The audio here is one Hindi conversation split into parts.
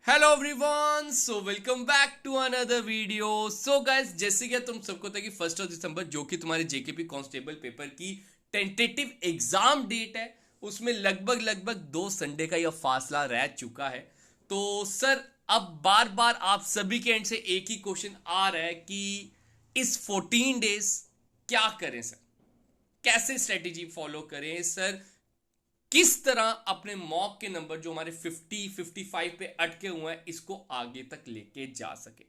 Hello everyone, so welcome back to another video. So guys, जैसे कि तुम सबको पता है कि 1 दिसंबर जो कि तुम्हारे जेकेपी कांस्टेबल पेपर की टेंटेटिव एग्जाम डेट है, उसमें लगभग 2 संडे का यह फासला रह चुका है। तो सर, अब बार बार आप सभी के एंड से एक ही क्वेश्चन आ रहा है कि इस 14 डेज क्या करें सर, कैसे स्ट्रेटेजी फॉलो करें सर, किस तरह अपने मॉक के नंबर जो हमारे 50-55 पे अटके हुए हैं इसको आगे तक लेके जा सके।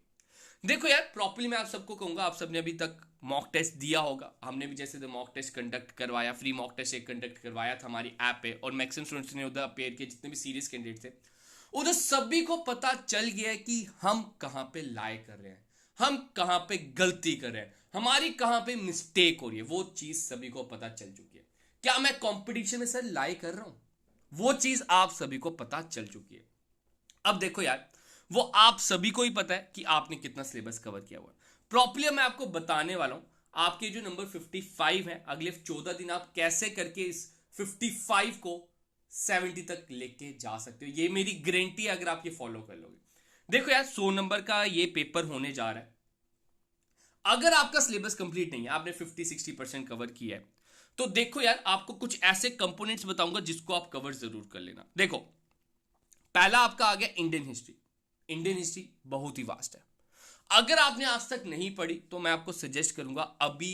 देखो यार, प्रॉपर्ली मैं आप सबको कहूंगा, आप सबने अभी तक मॉक टेस्ट दिया होगा। हमने भी जैसे मॉक टेस्ट कंडक्ट करवाया, फ्री मॉक टेस्ट एक कंडक्ट करवाया था हमारी ऐप पे, और मैक्सिमम स्टूडेंट्स ने उधर अपेयर किए, जितने भी सीरियस कैंडिडेट थे। उधर सभी को पता चल गया है कि हम कहां पे लाई कर रहे हैं, हम कहां पे गलती कर रहे हैं, हमारी कहां पे मिस्टेक हो रही है, वो चीज सभी को पता चल चुकी है। क्या मैं कंपटीशन में सर लाई कर रहा हूं, वो चीज आप सभी को पता चल चुकी है। अब देखो यार, वो आप सभी को ही पता है कि आपने कितना सिलेबस कवर किया हुआ है। प्रॉपर्ली मैं आपको बताने वाला हूं, आपके जो नंबर 55 है, अगले 14 दिन आप कैसे करके इस 55 को 70 तक लेके जा सकते हो। ये मेरी गारंटी है अगर आप ये फॉलो कर लोगे। देखो यार, 100 नंबर का ये पेपर होने जा रहा है। अगर आपका सिलेबस कंप्लीट नहीं है, आपने 50-60% कवर किया है, तो देखो यार, आपको कुछ ऐसे कंपोनेंट्स बताऊंगा जिसको आप कवर जरूर कर लेना। देखो, पहला आपका आ गया इंडियन हिस्ट्री। इंडियन हिस्ट्री बहुत ही वास्ट है। अगर आपने आज तक नहीं पढ़ी तो मैं आपको सजेस्ट करूंगा, अभी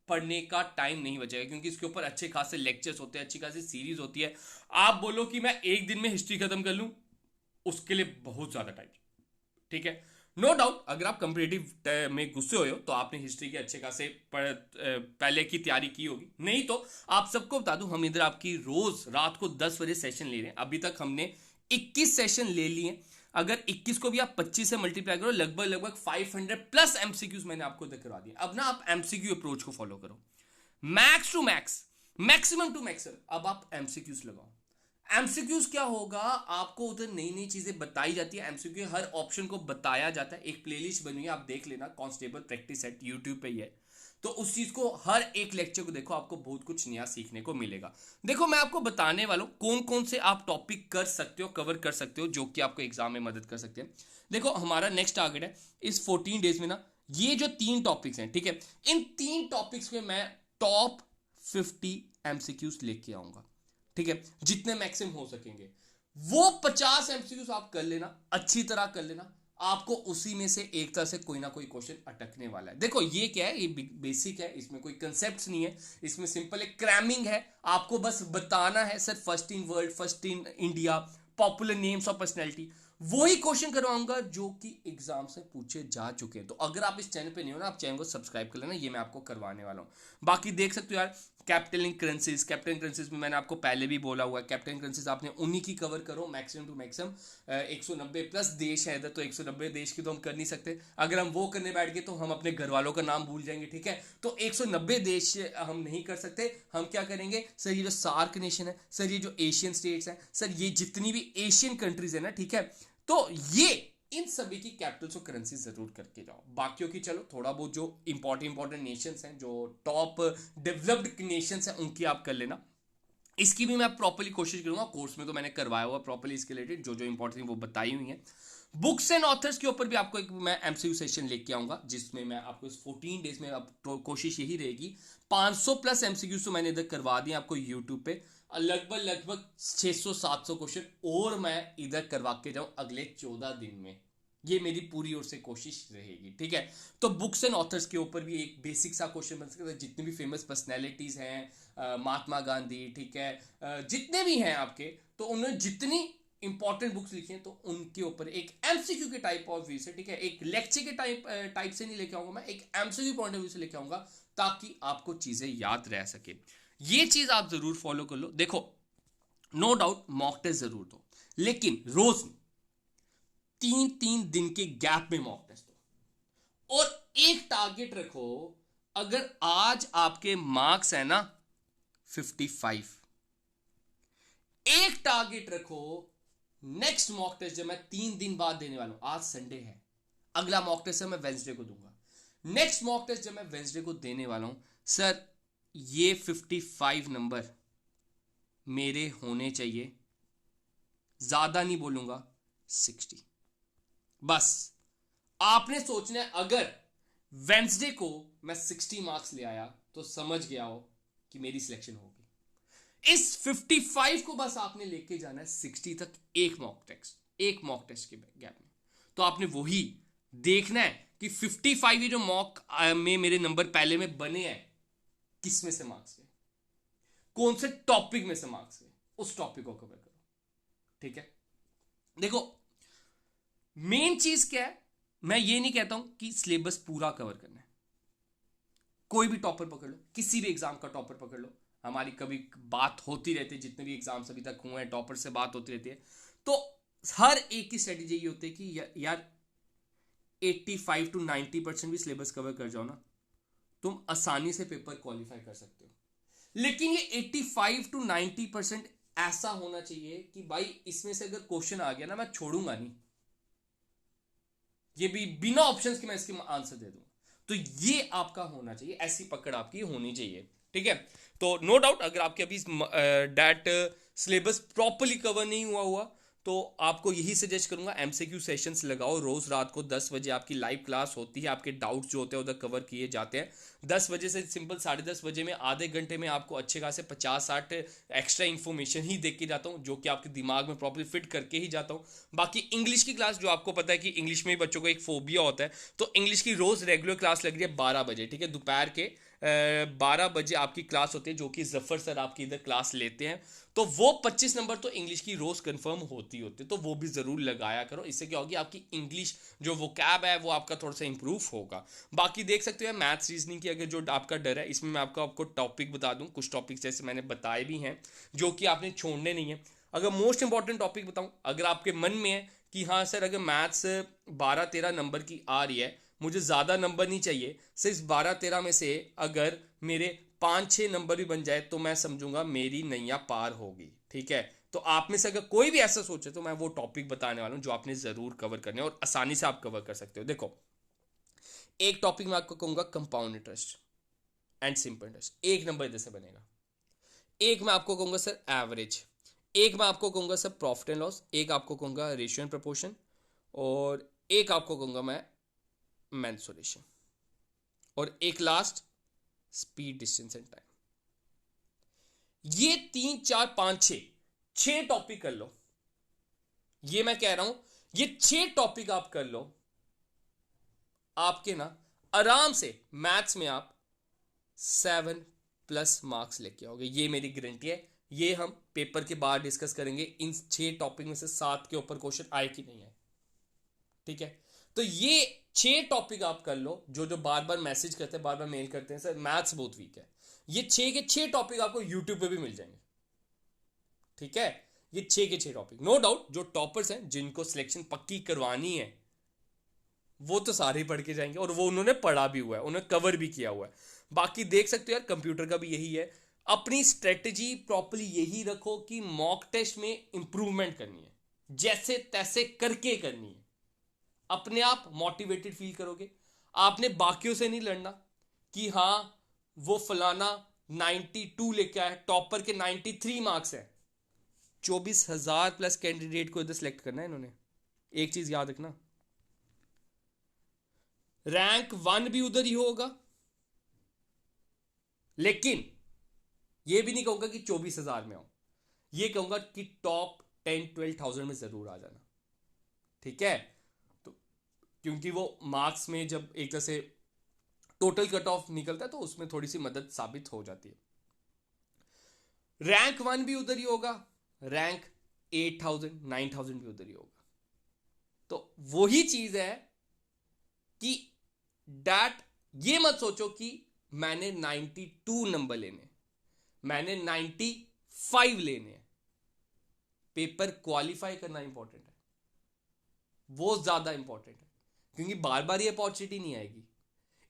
पढ़ने का टाइम नहीं बचेगा, क्योंकि इसके ऊपर अच्छे खासे लेक्चर्स होते हैं, अच्छी खासी सीरीज होती है। आप बोलो कि मैं एक दिन में हिस्ट्री खत्म कर लूं, उसके लिए बहुत ज्यादा टाइम। ठीक है, नो डाउट अगर आप कंपेटिटिव में घुसे हुए हो तो आपने हिस्ट्री के अच्छे खासे पहले की तैयारी की होगी। नहीं तो आप सबको बता दूं, हम इधर आपकी रोज रात को 10 बजे सेशन ले रहे हैं। अभी तक हमने 21 सेशन ले लिए। अगर 21 को भी आप 25 से मल्टीप्लाई करो, लगभग 500 प्लस एमसीक्यूज मैंने आपको इधर करवा दिया। अब ना आप एमसीक्यू अप्रोच को फॉलो करो, max to max, maximum to maximum. अब आप एमसीक्यूज लगाओ। एमसीक्यूज क्या होगा, आपको उधर नई नई चीजें बताई जाती है। एमसीक्यू हर ऑप्शन को बताया जाता है। एक प्लेलिस्ट बनी है, आप देख लेना, कांस्टेबल प्रैक्टिस सेट यूट्यूब पे ही है। तो उस चीज को हर एक लेक्चर को देखो, आपको बहुत कुछ नया सीखने को मिलेगा। देखो, मैं आपको बताने वाला हूं कौन कौन से आप टॉपिक कर सकते हो, कवर कर सकते हो, जो कि आपको एग्जाम में मदद कर सकते हैं। देखो, हमारा नेक्स्ट टारगेट है इस 14 डेज में ना, ये जो 3 टॉपिक्स हैं, ठीक है, इन 3 टॉपिक्स में मैं टॉप 50 एमसीक्यूज लेके आऊंगा। ठीक है, जितने मैक्सिमम हो सकेंगे। वो 50 एमसीक्यूज आप कर लेना, अच्छी तरह कर लेना। आपको उसी में से एक तरह से कोई ना कोई क्वेश्चन अटकने वाला है। देखो, ये क्या है, ये बेसिक है, इसमें कोई कंसेप्ट नहीं है, इसमें सिंपल एक क्रैमिंग है। आपको बस बताना है sir, first in world, first in India, popular names of personality, वही क्वेश्चन करवाऊंगा जो कि एग्जाम से पूछे जा चुके हैं। तो अगर आप इस चैनल पे नहीं हो ना, आप चैनल को सब्सक्राइब कर लेना, ये मैं आपको करवाने वाला हूं। बाकी देख सकते हो यार, कैपिटल करेंसीज, कैपिटल करेंसीज में मैंने आपको पहले भी बोला हुआ है, कैपिटल करेंसीज आपने उन्हीं की कवर करो, मैक्सिमम टू मैक्सिमम। 190 प्लस देश है इधर, तो 190 देश की तो हम कर नहीं सकते। अगर हम वो करने बैठ गए तो हम अपने घर वालों का नाम भूल जाएंगे। ठीक है, तो 190 देश हम नहीं कर सकते। हम क्या करेंगे सर, ये जो सार्क नेशन है सर, ये जो एशियन स्टेट्स हैं सर, ये जितनी भी एशियन कंट्रीज है ना, ठीक है, तो ये इन सभी की कैपिटल्स और करेंसी जरूर करके जाओ। बाकियों की चलो थोड़ा बहुत जो इंपॉर्टेंट नेशंस हैं, जो टॉप डेवलप्ड नेशंस हैं, उनकी आप कर लेना। इसकी भी मैं प्रॉपर्ली कोशिश करूंगा, कोर्स में तो मैंने करवाया हुआ प्रॉपर्ली इसके रिलेटेड, जो जो इंपॉर्टेंट वो बताई हुई है। बुक्स एंड ऑथर्स के ऊपर भी आपको एक मैं एमसीक्यू सेशन लेके आऊंगा, जिसमें मैं आपको इस 14 डेज में, अब तो कोशिश यही रहेगी, 500 प्लस एमसीक्यू तो मैंने इधर करवा दिया आपको यूट्यूब पे। लगभग 600-700 क्वेश्चन और मैं इधर करवा के जाऊं अगले 14 दिन में। ये मेरी पूरी ओर से कोशिश रहेगी। ठीक है, तो बुक्स एंड ऑथर्स के ऊपर भी एक बेसिक सा क्वेश्चन बन सकता है। जितनी भी फेमस पर्सनैलिटीज हैं, महात्मा गांधी, ठीक है, जितने भी हैं आपके, तो उन्होंने जितनी इंपॉर्टेंट बुक्स लिखी हैं, तो उनके ऊपर एक एमसीक्यू के टाइप ऑफ व्यू से, ठीक है, एक लेक्चर के टाइप से नहीं लेके आऊंगा मैं, एक एमसीक्यू पॉइंट ऑफ व्यू से लेके आऊंगा, ताकि आपको चीजें याद रह सके। ये चीज आप जरूर फॉलो कर लो। देखो, नो डाउट मॉक टेस्ट जरूर दो, लेकिन रोज 3-3 दिन के गैप में मॉक टेस्ट दो, और एक टारगेट रखो। अगर आज आपके मार्क्स है ना 55, एक टारगेट रखो, नेक्स्ट मॉक टेस्ट जब मैं 3 दिन बाद देने वाला हूं, आज संडे है, अगला मॉक टेस्ट है मैं वेंसडे को दूंगा। नेक्स्ट मॉक टेस्ट जब मैं वेंसडे को देने वाला हूं, सर ये 55 नंबर मेरे होने चाहिए, ज्यादा नहीं बोलूंगा, 60। बस आपने सोचना है, अगर वेंसडे को मैं 60 मार्क्स ले आया तो समझ गया हो कि मेरी सिलेक्शन होगी। इस 55 को बस आपने लेके जाना है 60 तक, एक मॉक टेस्ट के गैप में। तो आपने वही देखना है कि 55 ये जो मॉक में मेरे नंबर पहले में बने हैं, किस में से मार्क्स गए, कौन से टॉपिक में से मार्क्स गए, उस टॉपिक को कवर करो। ठीक है, देखो मेन चीज क्या है, मैं ये नहीं कहता हूं कि सिलेबस पूरा कवर करना है। कोई भी टॉपर पकड़ लो, किसी भी एग्जाम का टॉपर पकड़ लो, हमारी कभी बात होती रहती है, जितने भी एग्जाम्स अभी तक हुए हैं टॉपर से बात होती रहती है, तो हर एक की स्ट्रेटेजी ये होती है कि यार 85 to 90% भी सिलेबस कवर कर जाओ ना, तुम आसानी से पेपर क्वालिफाई कर सकते हो। लेकिन ये 85 to 90% ऐसा होना चाहिए कि भाई इसमें से अगर क्वेश्चन आ गया ना, मैं छोड़ूंगा नहीं, ये भी बिना ऑप्शंस के मैं इसके आंसर दे दूंगा। तो ये आपका होना चाहिए, ऐसी पकड़ आपकी होनी चाहिए। ठीक है, तो नो डाउट अगर आपके अभी डैट सिलेबस प्रॉपर्ली कवर नहीं हुआ तो आपको यही सजेस्ट करूंगा, एमसीक्यू सेशंस लगाओ। रोज रात को 10 बजे आपकी लाइव क्लास होती है, आपके डाउट्स जो होते हैं उधर कवर किए जाते हैं। 10 बजे से सिंपल 10:30 बजे में आधे घंटे में आपको अच्छे खासे 50-60 एक्स्ट्रा इन्फॉर्मेशन ही देख के जाता हूँ, जो कि आपके दिमाग में प्रॉपर्ली फिट करके ही जाता हूँ। बाकी इंग्लिश की क्लास, जो आपको पता है कि इंग्लिश में बच्चों को एक फोबिया होता है, तो इंग्लिश की रोज रेगुलर क्लास लग रही है 12 बजे। ठीक है, दोपहर के 12 बजे आपकी क्लास होती है, जो कि जफर सर आपकी इधर क्लास लेते हैं। तो वो 25 नंबर तो इंग्लिश की रोज कंफर्म होती तो वो भी जरूर लगाया करो। इससे क्या होगी, आपकी इंग्लिश जो वोकैब है वो आपका थोड़ा सा इंप्रूव होगा। बाकी देख सकते हो मैथ्स रीजनिंग की अगर जो आपका डर है, इसमें मैं आपको टॉपिक बता दूं, कुछ टॉपिक्स जैसे मैंने बताए भी हैं जो कि आपने छोड़ने नहीं है। अगर मोस्ट इंपॉर्टेंट टॉपिक बताऊं, अगर आपके मन में है कि हाँ सर अगर मैथ्स 12-13 नंबर की आ रही है, मुझे ज़्यादा नंबर नहीं चाहिए, सिर्फ 12-13 में से अगर मेरे 5-6 नंबर भी बन जाए तो मैं समझूंगा मेरी नैया पार होगी। ठीक है, तो आप में से अगर कोई भी ऐसा सोचे तो मैं वो टॉपिक बताने वाला हूं जो आपने जरूर कवर करने और आसानी से आप कवर कर सकते हो। देखो, एक टॉपिक मैं आपको कहूंगा compound interest and simple interest, एक नंबर इधर से बनेगा। एक मैं आपको कहूंगा सर एवरेज, एक मैं आपको कहूंगा सर प्रॉफिट एंड लॉस, एक आपको कहूंगा रेशियो एंड प्रोपोर्शन, और एक आपको कहूंगा मैं मेंसुरेशन, और एक last speed, distance and time. ये 3-4-5-6 टॉपिक कर लो। ये मैं कह रहा हूं, ये 6 टॉपिक आप कर लो, आपके ना आराम से मैथ्स में आप 7+ मार्क्स लेके आओगे, ये मेरी गारंटी है। ये हम पेपर के बाद डिस्कस करेंगे, इन 6 टॉपिक में से 7 के ऊपर क्वेश्चन आए कि नहीं आए। ठीक है, तो ये 6 टॉपिक आप कर लो। जो बार बार मैसेज करते हैं, बार बार मेल करते हैं सर मैथ्स बहुत वीक है, ये 6 के 6 टॉपिक आपको यूट्यूब पे भी मिल जाएंगे। ठीक है, ये 6 के 6 टॉपिक, नो डाउट जो टॉपर्स हैं जिनको सिलेक्शन पक्की करवानी है वो तो सारे ही पढ़ के जाएंगे, और वो उन्होंने पढ़ा भी हुआ है, उन्होंने कवर भी किया हुआ है। बाकी देख सकते हो यार, कंप्यूटर का भी यही है, अपनी स्ट्रेटेजी प्रॉपर्ली यही रखो कि मॉक टेस्ट में इंप्रूवमेंट करनी है, जैसे तैसे करके करनी है। अपने आप मोटिवेटेड फील करोगे, आपने बाकियों से नहीं लड़ना कि हाँ वो फलाना 92 लेके आया, टॉपर के 93 मार्क्स है। 24,000 प्लस कैंडिडेट को इधर सेलेक्ट करना है इन्होंने। एक चीज याद रखना, रैंक 1 भी उधर ही होगा, लेकिन यह भी नहीं कहूंगा कि 24,000 में आओ, यह कहूंगा कि टॉप 10-12,000 में जरूर आ जाना। ठीक है, तो क्योंकि वो मार्क्स में जब एक तरह से टोटल कट ऑफ निकलता है तो उसमें थोड़ी सी मदद साबित हो जाती है। रैंक 1 भी उधर ही होगा, रैंक 8,000-9,000 भी उधर ही होगा। तो वही चीज है कि डैट ये मत सोचो कि मैंने 92 नंबर लेने, मैंने 95 लेने हैं। पेपर क्वालिफाई करना इंपॉर्टेंट है, वो ज्यादा इंपॉर्टेंट है, क्योंकि बार बार ये अपॉर्चुनिटी नहीं आएगी,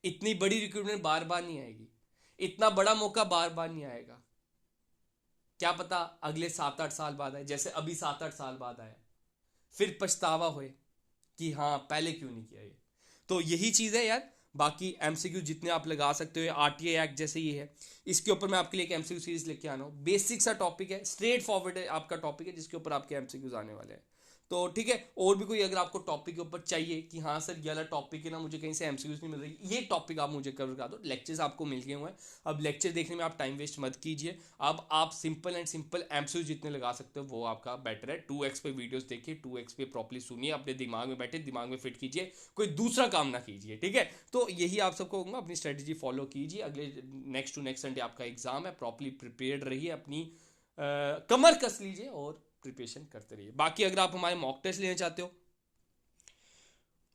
इतनी बड़ी रिक्रूटमेंट बार बार नहीं आएगी, इतना बड़ा मौका बार बार नहीं आएगा। क्या पता अगले 7-8 साल बाद आए, जैसे अभी 7-8 साल बाद आया, फिर पछतावा होए कि हाँ पहले क्यों नहीं किया ये। तो यही चीज है यार। बाकी एमसीक्यू जितने आप लगा सकते हो, आरटीए एक्ट जैसे ये है, इसके ऊपर मैं आपके लिए एक एमसीक्यू सीरीज लेके आना हूं। बेसिक सा टॉपिक है, स्ट्रेट फॉरवर्ड है आपका टॉपिक है, जिसके ऊपर आपके एमसीक्यूज आने वाले हैं। तो ठीक है, और भी कोई अगर आपको टॉपिक के ऊपर चाहिए कि हाँ सर ये वाला टॉपिक है ना, मुझे कहीं से एमसीक्यूज नहीं मिल रही, ये टॉपिक आप मुझे कवर करा दो, लेक्चर्स आपको मिल गए हुए हैं। अब लेक्चर देखने में आप टाइम वेस्ट मत कीजिए, अब आप सिंपल एंड सिंपल एमसीक्यूज जितने लगा सकते हो वो आपका बेटर है। 2x पे वीडियोस देखिए, 2x पे प्रॉपर्ली सुनिए, अपने दिमाग में बैठे, दिमाग में फिट कीजिए, कोई दूसरा काम ना कीजिए, ठीक है। तो यही आप सबको कहूँगा, अपनी स्ट्रेटेजी फॉलो कीजिए। अगले नेक्स्ट टू नेक्स्ट संडे आपका एग्जाम है, प्रॉपर्ली प्रिपेयर्ड रहिए, अपनी कमर कस लीजिए और प्रिपरेशन करते रहिए। बाकी अगर आप हमारे मॉक टेस्ट लेना चाहते हो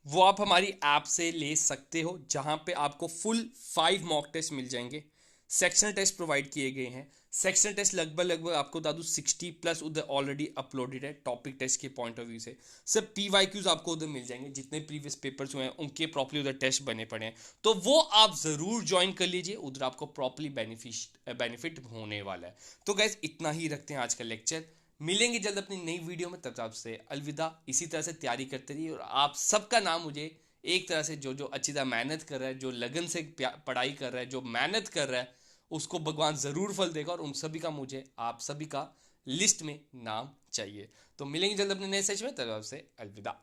वो आप हमारी ऐप से ले सकते हो, जहां पे आपको फुल 5 मॉक टेस्ट मिल जाएंगे। सेक्शनल टेस्ट प्रोवाइड किए गए हैं। सेक्शनल टेस्ट लगभग आपको बता दूं 60 प्लस उधर ऑलरेडी अपलोडेड है टॉपिक टेस्ट के पॉइंट ऑफ व्यू से। सब पीवाईक्यूज आपको उधर मिल जाएंगे, जितने प्रीवियस पेपर्स हुए हैं उनके प्रॉपर्ली उधर टेस्ट बने पड़े हैं, तो वो आप जरूर ज्वाइन कर लीजिए, उधर आपको प्रॉपर्ली बेनिफिट होने वाला है। तो गाइस इतना ही रखते हैं आज का लेक्चर, मिलेंगे जल्द अपनी नई वीडियो में, तब आपसे अलविदा। इसी तरह से तैयारी करते रहिए, और आप सबका नाम मुझे एक तरह से जो जो अच्छी तरह मेहनत कर रहा है, जो लगन से पढ़ाई कर रहा है, जो मेहनत कर रहा है, उसको भगवान ज़रूर फल देगा, और उन सभी का मुझे आप सभी का लिस्ट में नाम चाहिए। तो मिलेंगे जल्द अपने नए सेशन में, तब आपसे अलविदा।